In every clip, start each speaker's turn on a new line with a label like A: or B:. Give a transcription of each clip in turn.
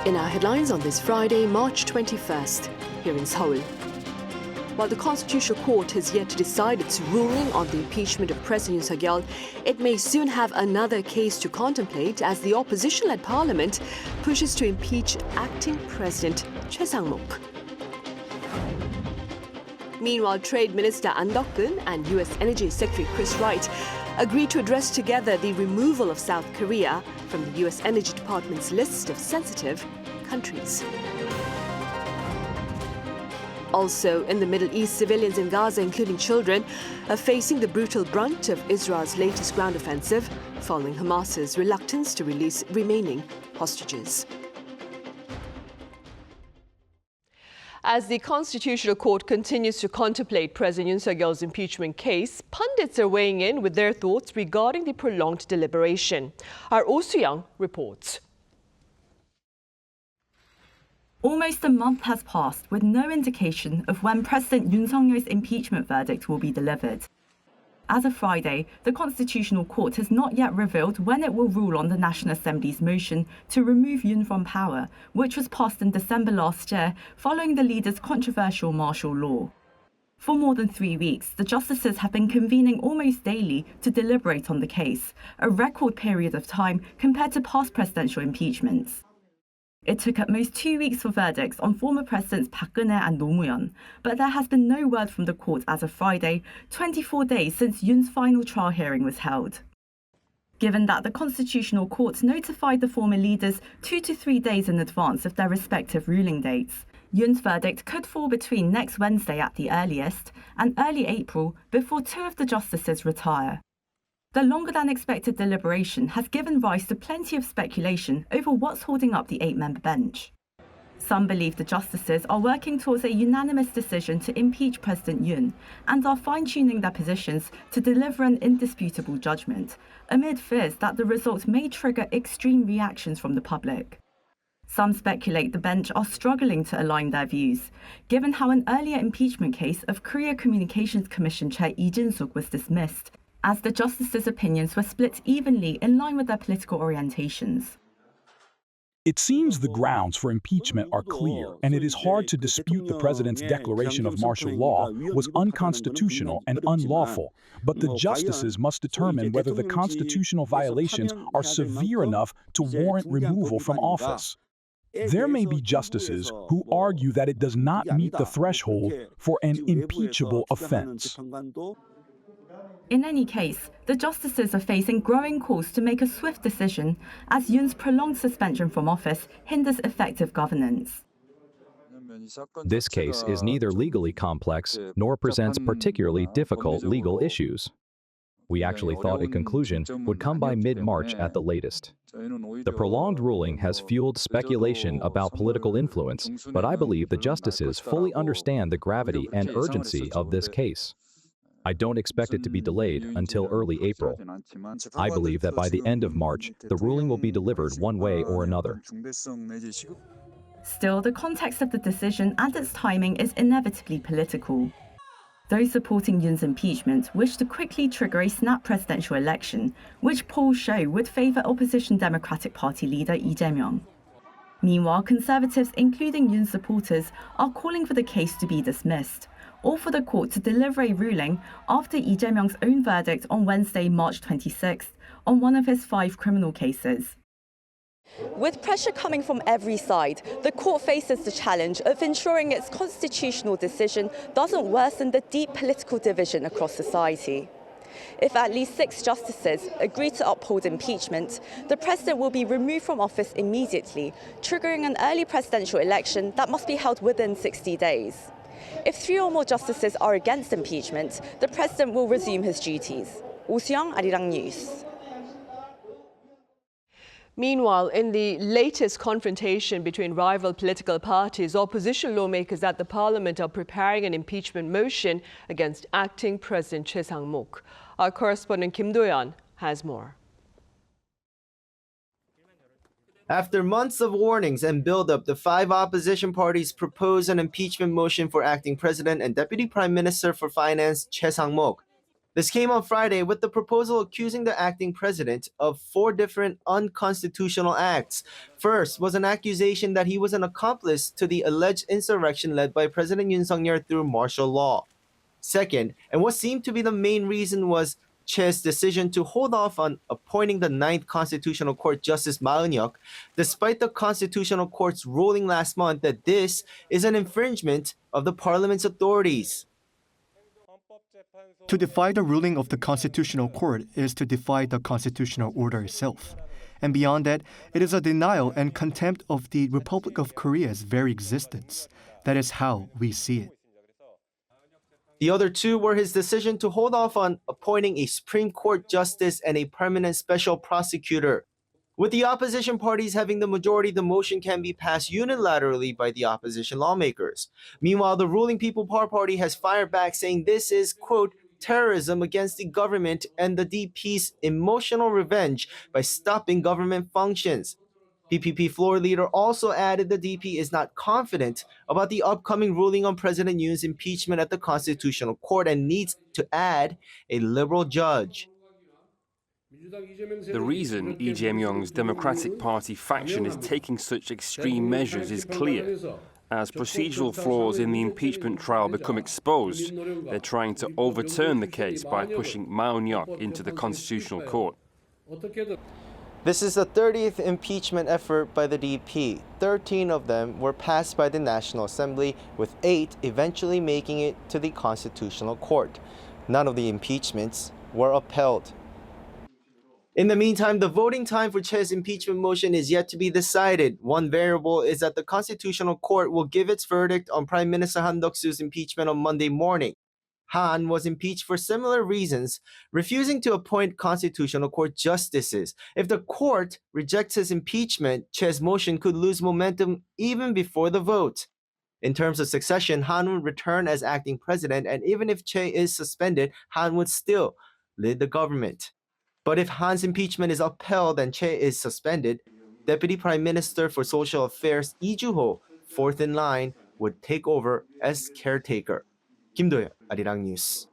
A: In our headlines on this Friday, March 21st, here in Seoul. While the Constitutional Court has yet to decide its ruling on the impeachment of President Yoon Suk-yeol, it may soon have another case to contemplate as the opposition-led parliament pushes to impeach acting President Choi Sang-mok. Meanwhile, Trade Minister An Deok-keun and U.S. Energy Secretary Chris Wright agreed to address together the removal of South Korea from the U.S. Energy Department's list of sensitive countries. Also, in the Middle East, civilians in Gaza, including children, are facing the brutal brunt of Israel's latest ground offensive, following Hamas's reluctance to release remaining hostages. As the Constitutional Court continues to contemplate President Yoon Suk-yeol's impeachment case, pundits are weighing in with their thoughts regarding the prolonged deliberation. Our Oh Soo-young reports.
B: Almost a month has passed with no indication of when President Yoon Suk-yeol's impeachment verdict will be delivered. As of Friday, the Constitutional Court has not yet revealed when it will rule on the National Assembly's motion to remove Yoon from power, which was passed in December last year following the leader's controversial martial law. For more than 3 weeks, the justices have been convening almost daily to deliberate on the case, a record period of time compared to past presidential impeachments. It took at most 2 weeks for verdicts on former presidents Park Geun-hye and Roh Moo-hyun, but there has been no word from the court as of Friday, 24 days since Yoon's final trial hearing was held. Given that the Constitutional Court notified the former leaders 2 to 3 days in advance of their respective ruling dates, Yoon's verdict could fall between next Wednesday at the earliest and early April before 2 of the justices retire. The longer-than-expected deliberation has given rise to plenty of speculation over what's holding up the 8-member bench. Some believe the justices are working towards a unanimous decision to impeach President Yoon and are fine-tuning their positions to deliver an indisputable judgment, amid fears that the result may trigger extreme reactions from the public. Some speculate the bench are struggling to align their views, given how an earlier impeachment case of Korea Communications Commission Chair Lee Jin-suk was dismissed, as the justices' opinions were split evenly in line with their political orientations.
C: It seems the grounds for impeachment are clear, and it is hard to dispute the president's declaration of martial law was unconstitutional and unlawful. But the justices must determine whether the constitutional violations are severe enough to warrant removal from office. There may be justices who argue that it does not meet the threshold for an impeachable offense.
B: In any case, the justices are facing growing calls to make a swift decision as Yoon's prolonged suspension from office hinders effective governance.
D: This case is neither legally complex nor presents particularly difficult legal issues. We actually thought a conclusion would come by mid-March at the latest. The prolonged ruling has fueled speculation about political influence, but I believe the justices fully understand the gravity and urgency of this case. I don't expect it to be delayed until early April. I believe that by the end of March, the ruling will be delivered one way or another.
B: Still, the context of the decision and its timing is inevitably political. Those supporting Yoon's impeachment wish to quickly trigger a snap presidential election, which polls show would favor opposition Democratic Party leader Lee Jae-myung. Meanwhile, conservatives, including Yoon's supporters, are calling for the case to be dismissed, or for the court to deliver a ruling after Lee Jae-myung's own verdict on Wednesday, March 26th, on one of his 5 criminal cases.
E: With pressure coming from every side, the court faces the challenge of ensuring its constitutional decision doesn't worsen the deep political division across society. If at least 6 justices agree to uphold impeachment, the president will be removed from office immediately, triggering an early presidential election that must be held within 60 days. If 3 or more justices are against impeachment, the president will resume his duties. Oh Soo-young, Arirang News.
A: Meanwhile, in the latest confrontation between rival political parties, opposition lawmakers at the parliament are preparing an impeachment motion against acting President Choi Sang-mok. Our correspondent Kim Do-yeon has more.
F: After months of warnings and build-up, the 5 opposition parties propose an impeachment motion for acting president and deputy prime minister for finance Choi Sang-mok. This came on Friday with the proposal accusing the acting president of 4 different unconstitutional acts. First was an accusation that he was an accomplice to the alleged insurrection led by President Yoon through martial law. Second, and what seemed to be the main reason, was Che's decision to hold off on appointing the 9th Constitutional Court Justice Ma Eun-hyuk, despite the Constitutional Court's ruling last month that this is an infringement of the parliament's authorities.
G: To defy the ruling of the Constitutional Court is to defy the constitutional order itself. And beyond that, it is a denial and contempt of the Republic of Korea's very existence. That is how we see it.
F: The other 2 were his decision to hold off on appointing a Supreme Court justice and a permanent special prosecutor. With the opposition parties having the majority, the motion can be passed unilaterally by the opposition lawmakers. Meanwhile, the ruling People Power Party has fired back, saying this is, quote, terrorism against the government and the DP's emotional revenge by stopping government functions. PPP floor leader also added the DP is not confident about the upcoming ruling on President Yoon's impeachment at the Constitutional Court and needs to add a liberal judge.
H: The reason Lee Jae-myung's Democratic Party faction is taking such extreme measures is clear. As procedural flaws in the impeachment trial become exposed, they're trying to overturn the case by pushing Ma Eun-hyuk into the Constitutional Court.
F: This is the 30th impeachment effort by the DP. 13 of them were passed by the National Assembly, with 8 eventually making it to the Constitutional Court. None of the impeachments were upheld. In the meantime, the voting time for Che's impeachment motion is yet to be decided. One variable is that the Constitutional Court will give its verdict on Prime Minister Han Duck-soo's impeachment on Monday morning. Han was impeached for similar reasons, refusing to appoint Constitutional Court justices. If the court rejects his impeachment, Che's motion could lose momentum even before the vote. In terms of succession, Han would return as acting president, and even if Che is suspended, Han would still lead the government. But if Han's impeachment is upheld and Che is suspended, Deputy Prime Minister for Social Affairs Lee Joo-ho, 4th in line, would take over as caretaker. Kim Do-yeon, Arirang News.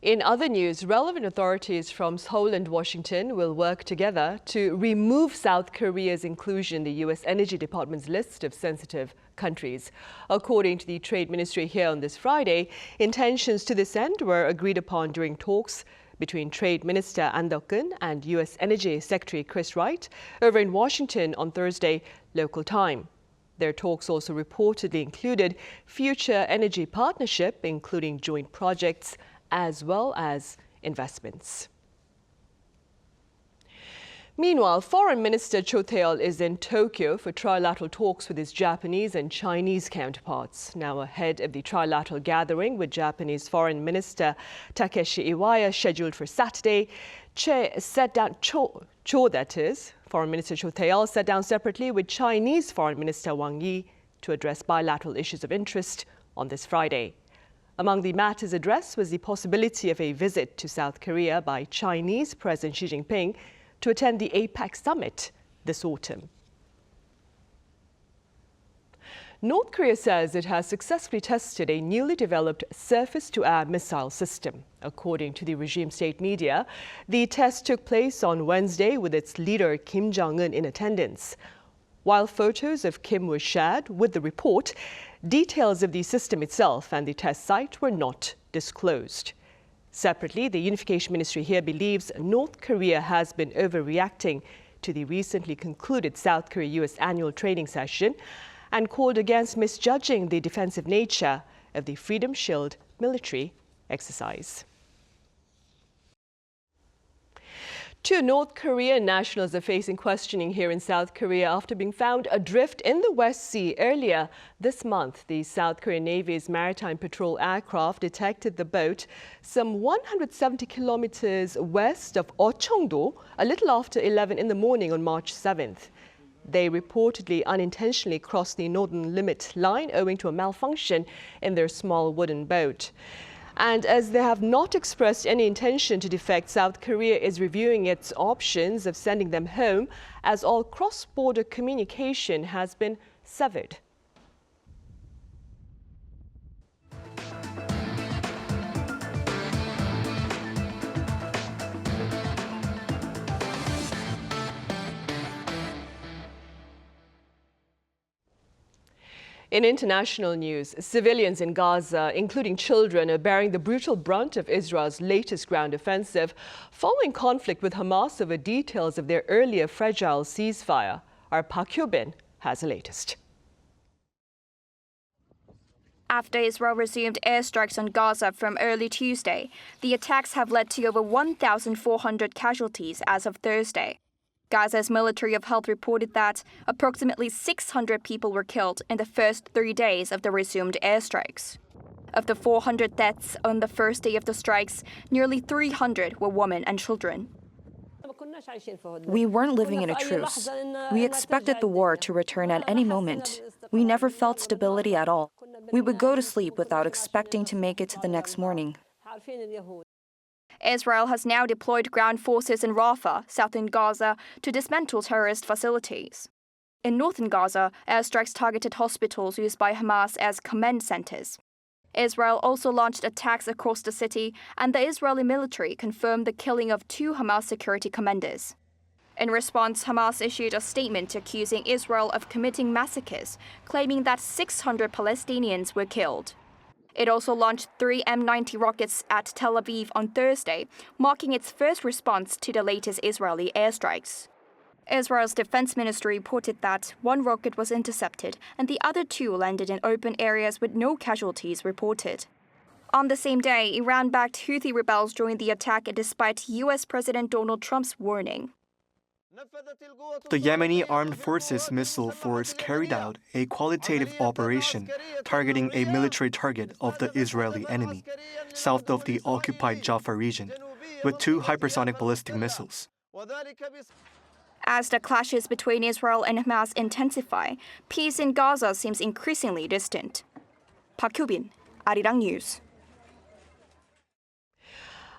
A: In other news, relevant authorities from Seoul and Washington will work together to remove South Korea's inclusion in the U.S. Energy Department's list of sensitive countries. According to the Trade Ministry here on this Friday, intentions to this end were agreed upon during talks between Trade Minister An Deok-keun and U.S. Energy Secretary Chris Wright over in Washington on Thursday, local time. Their talks also reportedly included future energy partnership, including joint projects, as well as investments. Meanwhile, Foreign Minister Cho Tae-yeol is in Tokyo for trilateral talks with his Japanese and Chinese counterparts. Now ahead of the trilateral gathering with Japanese Foreign Minister Takeshi Iwaya scheduled for Saturday, Foreign Minister Cho Tae-yeol sat down separately with Chinese Foreign Minister Wang Yi to address bilateral issues of interest on this Friday. Among the matters addressed was the possibility of a visit to South Korea by Chinese President Xi Jinping to attend the APEC summit this autumn. North Korea says it has successfully tested a newly developed surface-to-air missile system. According to the regime state media, the test took place on Wednesday with its leader Kim Jong-un in attendance. While photos of Kim were shared with the report, details of the system itself and the test site were not disclosed. Separately, the Unification Ministry here believes North Korea has been overreacting to the recently concluded South Korea-US annual training session and called against misjudging the defensive nature of the Freedom Shield military exercise. 2 North Korean nationals are facing questioning here in South Korea after being found adrift in the West Sea earlier this month. The South Korean Navy's maritime patrol aircraft detected the boat some 170 kilometers west of Ochongdo a little after 11 in the morning on March 7th. They reportedly unintentionally crossed the northern limit line owing to a malfunction in their small wooden boat. And as they have not expressed any intention to defect, South Korea is reviewing its options of sending them home as all cross-border communication has been severed. In international news, civilians in Gaza, including children, are bearing the brutal brunt of Israel's latest ground offensive, following conflict with Hamas over details of their earlier fragile ceasefire. Our Park Hyo-bin has the latest.
I: After Israel resumed airstrikes on Gaza from early Tuesday, the attacks have led to over 1,400 casualties as of Thursday. Gaza's Ministry of Health reported that approximately 600 people were killed in the first 3 days of the resumed airstrikes. Of the 400 deaths on the first day of the strikes, nearly 300 were women and children.
J: We weren't living in a truce. We expected the war to return at any moment. We never felt stability at all. We would go to sleep without expecting to make it to the next morning.
I: Israel has now deployed ground forces in Rafah, southern Gaza, to dismantle terrorist facilities. In northern Gaza, airstrikes targeted hospitals used by Hamas as command centers. Israel also launched attacks across the city, and the Israeli military confirmed the killing of 2 Hamas security commanders. In response, Hamas issued a statement accusing Israel of committing massacres, claiming that 600 Palestinians were killed. It also launched 3 M90 rockets at Tel Aviv on Thursday, marking its first response to the latest Israeli airstrikes. Israel's defense ministry reported that 1 rocket was intercepted and the other 2 landed in open areas with no casualties reported. On the same day, Iran-backed Houthi rebels joined the attack despite U.S. President Donald Trump's warning.
G: The Yemeni Armed Forces Missile Force carried out a qualitative operation targeting a military target of the Israeli enemy, south of the occupied Jaffa region, with 2 hypersonic ballistic missiles.
I: As the clashes between Israel and Hamas intensify, peace in Gaza seems increasingly distant. Park Hyo-bin, Arirang News.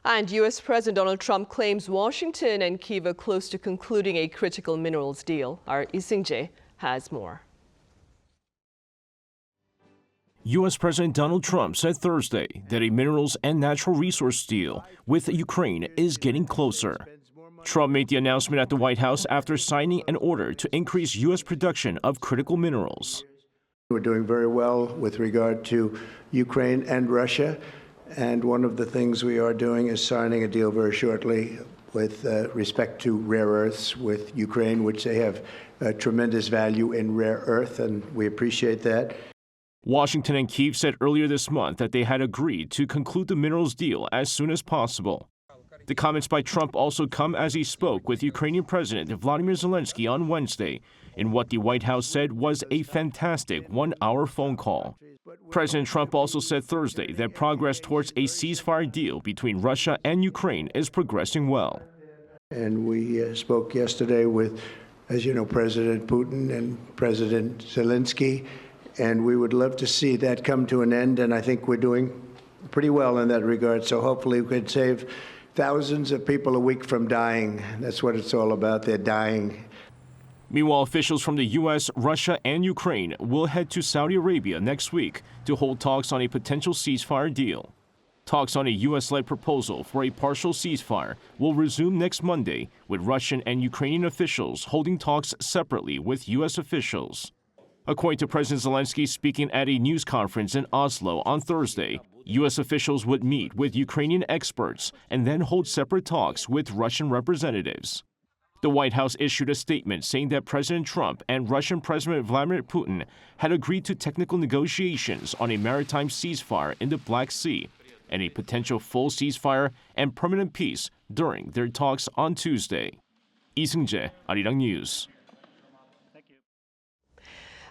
A: And U.S. President Donald Trump claims Washington and Kyiv are close to concluding a critical minerals deal. Our Lee Seung-jae has more.
K: U.S. President Donald Trump said Thursday that a minerals and natural resource deal with Ukraine is getting closer. Trump made the announcement at the White House after signing an order to increase U.S. production of critical minerals.
L: We're doing very well with regard to Ukraine and Russia. And one of the things we are doing is signing a deal very shortly with respect to rare earths with Ukraine, which they have tremendous value in rare earth, and we appreciate that.
K: Washington and Kyiv said earlier this month that they had agreed to conclude the minerals deal as soon as possible. The comments by Trump also come as he spoke with Ukrainian President Vladimir Zelensky on Wednesday in what the White House said was a fantastic 1-hour phone call. President Trump also said Thursday that progress towards a ceasefire deal between Russia and Ukraine is progressing well.
L: And we spoke yesterday with, as you know, President Putin and President Zelensky, and we would love to see that come to an end, and I think we're doing pretty well in that regard. So hopefully we could save thousands of people a week from dying. That's what it's all about. They're dying.
K: Meanwhile, officials from the U.S., Russia, and Ukraine will head to Saudi Arabia next week to hold talks on a potential ceasefire deal. Talks on a U.S.-led proposal for a partial ceasefire will resume next Monday, with Russian and Ukrainian officials holding talks separately with U.S. officials. According to President Zelensky speaking at a news conference in Oslo on Thursday, U.S. officials would meet with Ukrainian experts and then hold separate talks with Russian representatives. The White House issued a statement saying that President Trump and Russian President Vladimir Putin had agreed to technical negotiations on a maritime ceasefire in the Black Sea and a potential full ceasefire and permanent peace during their talks on Tuesday. Lee Seung-jae, Arirang News.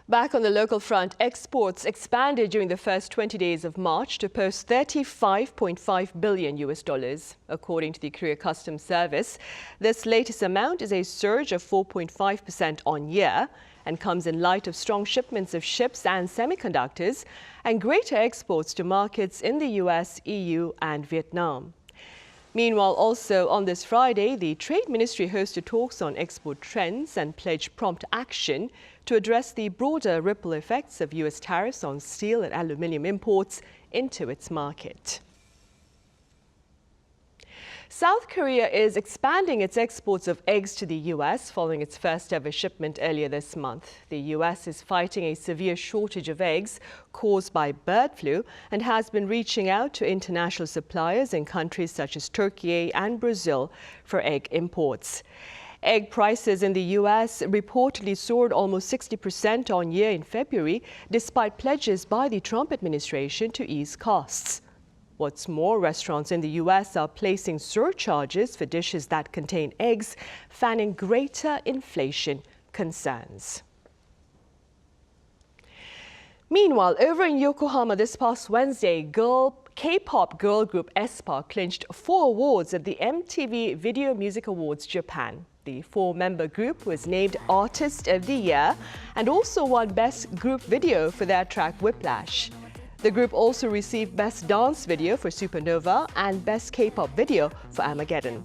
A: Back on the local front, exports expanded during the first 20 days of March to post $35.5 billion, according to the Korea Customs Service. This latest amount is a surge of 4.5% on year and comes in light of strong shipments of ships and semiconductors and greater exports to markets in the US, EU and Vietnam. Meanwhile, also on this Friday, the Trade Ministry hosted talks on export trends and pledged prompt action to address the broader ripple effects of US tariffs on steel and aluminium imports into its market. South Korea is expanding its exports of eggs to the U.S. following its first ever shipment earlier this month. The U.S. is fighting a severe shortage of eggs caused by bird flu and has been reaching out to international suppliers in countries such as Turkey and Brazil for egg imports. Egg prices in the U.S. reportedly soared almost 60% on year in February, despite pledges by the Trump administration to ease costs. What's more, restaurants in the U.S. are placing surcharges for dishes that contain eggs, fanning greater inflation concerns. Meanwhile, over in Yokohama this past Wednesday, K-pop girl group Aespa clinched 4 awards at the MTV Video Music Awards Japan. The 4-member group was named Artist of the Year and also won Best Group Video for their track Whiplash. The group also received Best Dance Video for Supernova and Best K-pop Video for Armageddon.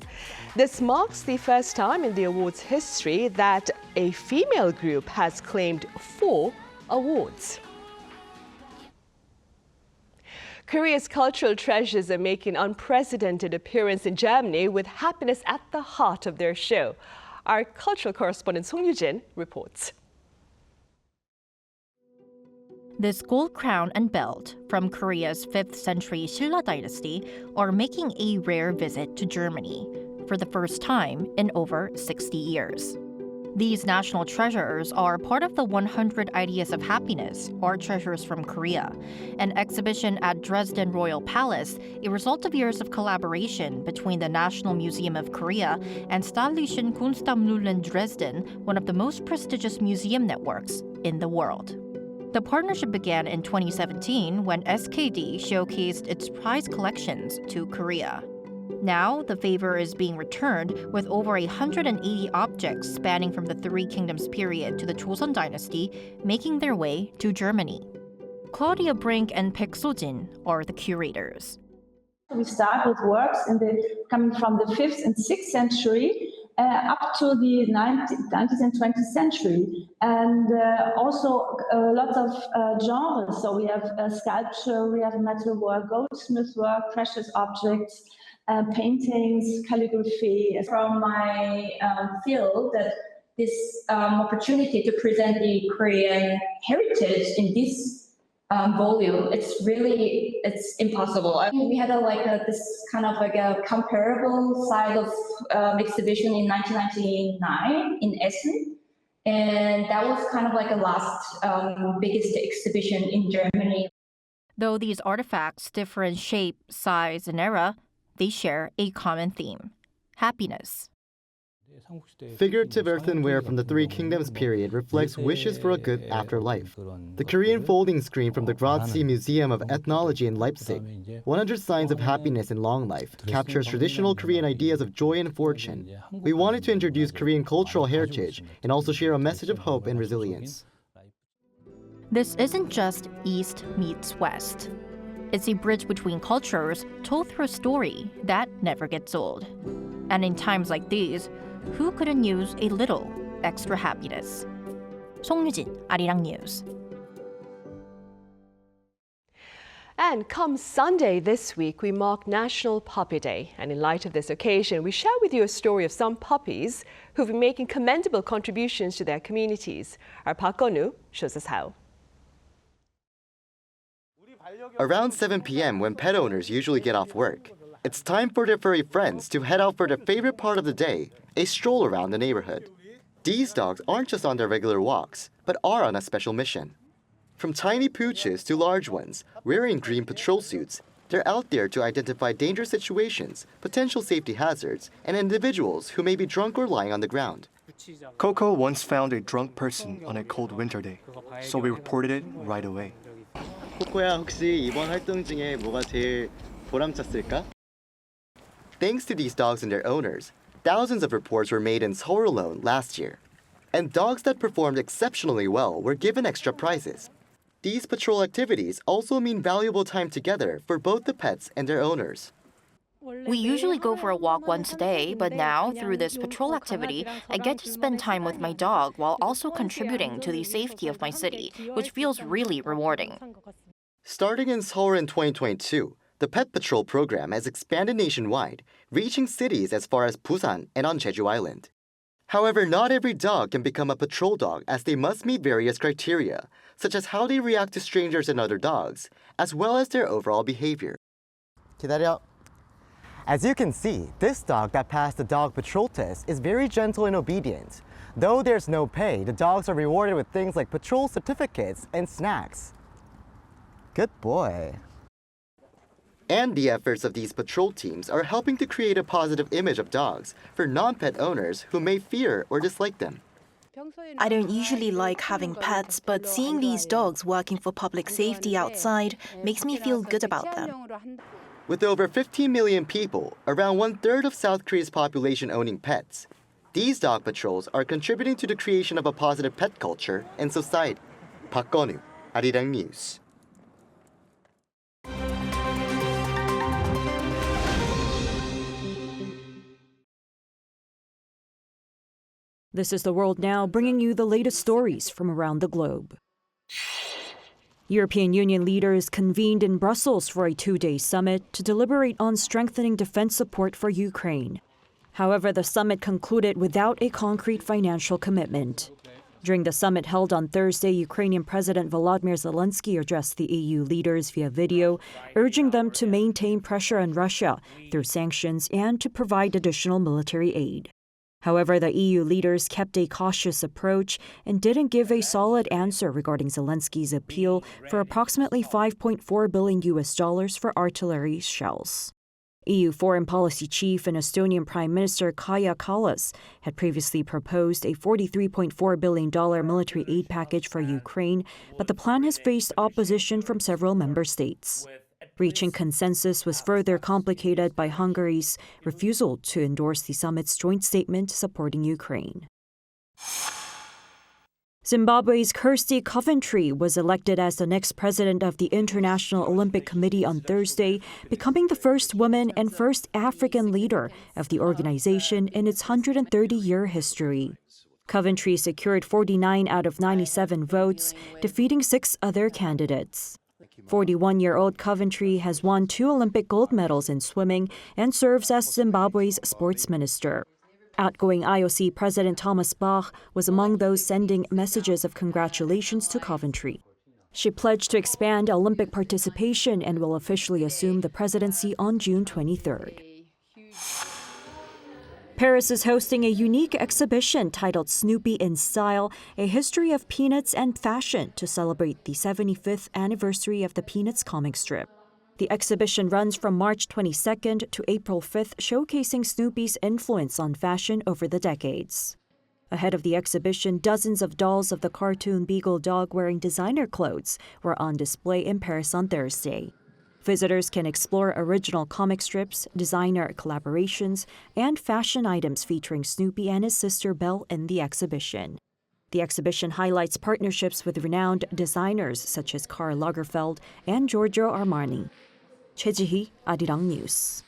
A: This marks the first time in the awards history that a female group has claimed 4 awards. Korea's cultural treasures are making an unprecedented appearance in Germany with happiness at the heart of their show. Our cultural correspondent Song Yoo-jin reports.
M: This gold crown and belt from Korea's 5th century Silla dynasty are making a rare visit to Germany for the first time in over 60 years. These national treasures are part of the 100 Ideas of Happiness, or Treasures from Korea, an exhibition at Dresden Royal Palace, a result of years of collaboration between the National Museum of Korea and Städtischen Kunstsammlungen Dresden, one of the most prestigious museum networks in the world. The partnership began in 2017 when SKD showcased its prize collections to Korea. Now, the favor is being returned with over 180 objects spanning from the Three Kingdoms period to the Joseon dynasty making their way to Germany. Claudia Brink and Paek So-jin are the curators.
N: We start with works coming from the 5th and 6th century up to the 19th and 20th century, and also lots of genres. So we have sculpture, we have metalwork, goldsmith work, precious objects, paintings, calligraphy. From my field, that this opportunity to present the Korean heritage in this volume, it's impossible. We had this kind of like a comparable side of exhibition in 1999 in Essen, and that was kind of like the last biggest exhibition in Germany.
M: Though these artifacts differ in shape, size, and era, they share a common theme: happiness.
O: Figurative earthenware from the Three Kingdoms period reflects wishes for a good afterlife. The Korean folding screen from the Grazi Museum of Ethnology in Leipzig, 100 Signs of Happiness in Long Life, captures traditional Korean ideas of joy and fortune. We wanted to introduce Korean cultural heritage and also share a message of hope and resilience.
M: This isn't just East meets West. It's a bridge between cultures told through a story that never gets old. And in times like these, who couldn't use a little extra happiness? 송유진, Arirang News.
A: And come Sunday this week, we mark National Puppy Day. And in light of this occasion, we share with you a story of some puppies who've been making commendable contributions to their communities. Our Park Gon-woo shows us how.
O: Around 7 p.m. when pet owners usually get off work, it's time for their furry friends to head out for their favorite part of the day, a stroll around the neighborhood. These dogs aren't just on their regular walks, but are on a special mission. From tiny pooches to large ones, wearing green patrol suits, they're out there to identify dangerous situations, potential safety hazards, and individuals who may be drunk or lying on the ground.
G: Coco once found a drunk person on a cold winter day, so we reported it right away.
O: 코코야, 혹시 이번 활동 중에 뭐가 제일 보람찼을까? Thanks to these dogs and their owners, thousands of reports were made in Seoul alone last year. And dogs that performed exceptionally well were given extra prizes. These patrol activities also mean valuable time together for both the pets and their owners.
M: We usually go for a walk once a day, but now, through this patrol activity, I get to spend time with my dog while also contributing to the safety of my city, which feels really rewarding.
O: Starting in Seoul in 2022, The Pet Patrol program has expanded nationwide, reaching cities as far as Busan and on Jeju Island. However, not every dog can become a patrol dog as they must meet various criteria, such as how they react to strangers and other dogs, as well as their overall behavior. 기다려. As you can see, this dog that passed the dog patrol test is very gentle and obedient. Though there's no pay, the dogs are rewarded with things like patrol certificates and snacks. Good boy. And the efforts of these patrol teams are helping to create a positive image of dogs for non-pet owners who may fear or dislike them.
P: I don't usually like having pets, but seeing these dogs working for public safety outside makes me feel good about them.
O: With over 15 million people, around 1/3 of South Korea's population owning pets, these dog patrols are contributing to the creation of a positive pet culture in society. 박건우, Arirang News.
Q: This is The World Now, bringing you the latest stories from around the globe. European Union leaders convened in Brussels for a 2-day summit to deliberate on strengthening defense support for Ukraine. However, the summit concluded without a concrete financial commitment. During the summit held on Thursday, Ukrainian President Volodymyr Zelensky addressed the EU leaders via video, urging them to maintain pressure on Russia through sanctions and to provide additional military aid. However, the EU leaders kept a cautious approach and didn't give a solid answer regarding Zelensky's appeal for approximately $5.4 billion for artillery shells. EU Foreign Policy Chief and Estonian Prime Minister Kaja Kallas had previously proposed a $43.4 billion military aid package for Ukraine, but the plan has faced opposition from several member states. Reaching consensus was further complicated by Hungary's refusal to endorse the summit's joint statement supporting Ukraine. Zimbabwe's Kirsty Coventry was elected as the next president of the International Olympic Committee on Thursday, becoming the first woman and first African leader of the organization in its 130-year history. Coventry secured 49 out of 97 votes, defeating 6 other candidates. 41-year-old Coventry has won 2 Olympic gold medals in swimming and serves as Zimbabwe's sports minister. Outgoing IOC President Thomas Bach was among those sending messages of congratulations to Coventry. She pledged to expand Olympic participation and will officially assume the presidency on June 23rd. Paris is hosting a unique exhibition titled Snoopy in Style, A History of Peanuts and Fashion to celebrate the 75th anniversary of the Peanuts comic strip. The exhibition runs from March 22nd to April 5th, showcasing Snoopy's influence on fashion over the decades. Ahead of the exhibition, dozens of dolls of the cartoon Beagle dog wearing designer clothes were on display in Paris on Thursday. Visitors can explore original comic strips, designer collaborations, and fashion items featuring Snoopy and his sister Belle in the exhibition. The exhibition highlights partnerships with renowned designers such as Karl Lagerfeld and Giorgio Armani. Choi Ji-hee, Arirang News.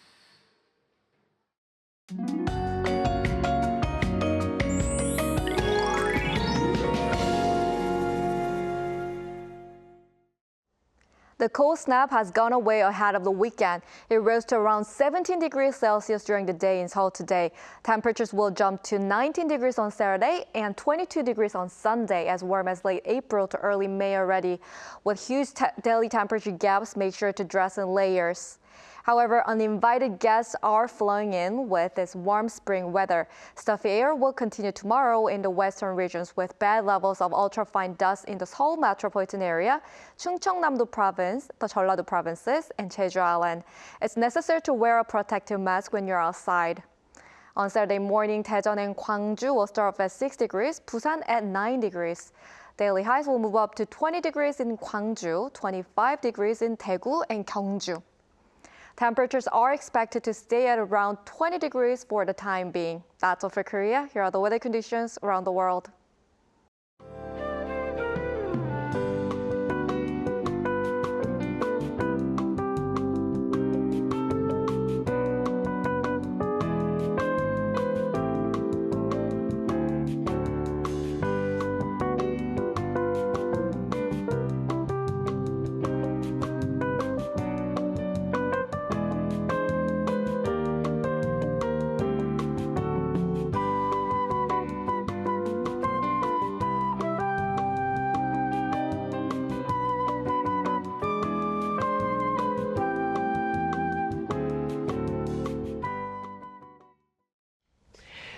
R: The cold snap has gone away ahead of the weekend. It rose to around 17 degrees Celsius during the day in Seoul today. Temperatures will jump to 19 degrees on Saturday and 22 degrees on Sunday, as warm as late April to early May already. With huge daily temperature gaps, make sure to dress in layers. However, uninvited guests are flowing in with this warm spring weather. Stuffy air will continue tomorrow in the western regions with bad levels of ultrafine dust in the Seoul metropolitan area, Chungcheongnam-do province, the Jeollado provinces, and Jeju Island. It's necessary to wear a protective mask when you're outside. On Saturday morning, Daejeon and Gwangju will start off at 6 degrees, Busan at 9 degrees. Daily highs will move up to 20 degrees in Gwangju, 25 degrees in Daegu and Gyeongju. Temperatures are expected to stay at around 20 degrees for the time being. That's all for Korea. Here are the weather conditions around the world.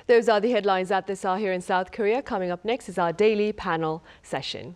A: Those are the headlines at this hour here in South Korea. Coming up next is our daily panel session.